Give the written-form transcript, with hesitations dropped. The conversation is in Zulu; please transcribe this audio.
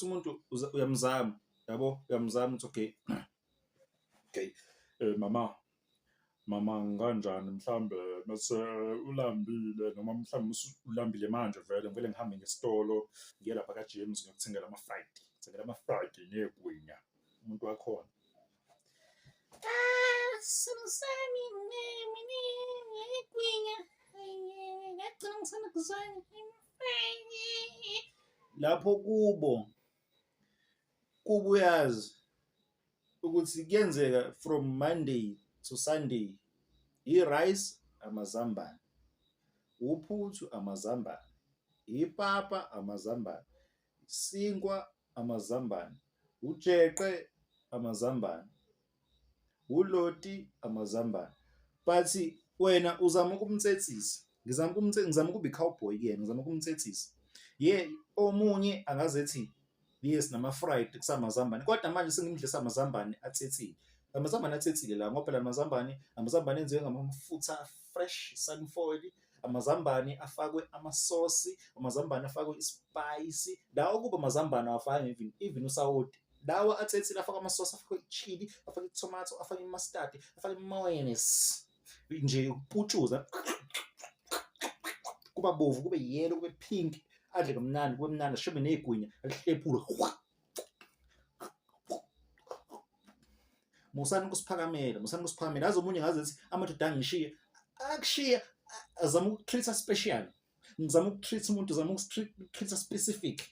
umuntu uyamzama, yabo, uyamzama ukuthi okay, okay, mama ngikanjani mhlambe mase ulambile noma mhlawumbe ulambile manje vele ngivele ngihambe ngesitolo ngiye lapha ka-James ngiyokuthengela ama-fried negwinya umuntu wakhona. Sithando sami mina negwinya ngagcina ngisanda kuzwana lapho kubo uyazi ukuthi kuyenzeka from Monday to Sunday i-rice amazambane, uphuthu amazambane, ipapa amazambane, isinkwa amazambane, ujeqe amazambane, uloti amazambane. But wena uzama ukumtsetsisa, ngizama ukuba i-cowboy kuyena, ngizama ukumtsetsisa. Omunye angazethi yes nama-fried kusamazambane, kodwa manje sengimdlisa amazambane atsetsile. Amazambane atsetsile la ngoba phela amazambane enziwe ngamafutha fresh sunfoil, amazambane afakwe amasosi, amazambane afakwe ispayisi. Lawo kuba amazambane awafaki even usawoti. Lawa atsetsile afakwe amasosi, afakwe i-chili, afakwe i-tomato, afakwe i-mustard, afakwe i-mayonnaise. Nje ukuputshuza kuba bovu, kube yellow, kube pink, adle kamnandi, kube mnandi, ashobe negwinya, alihlephule. Musani kusiphakamela, aze omunye ngazethi amadoda angishiye, akushiya azama ukutreat-a special, ngizama ukutreat umuntu, uzama ukutreat-a specific.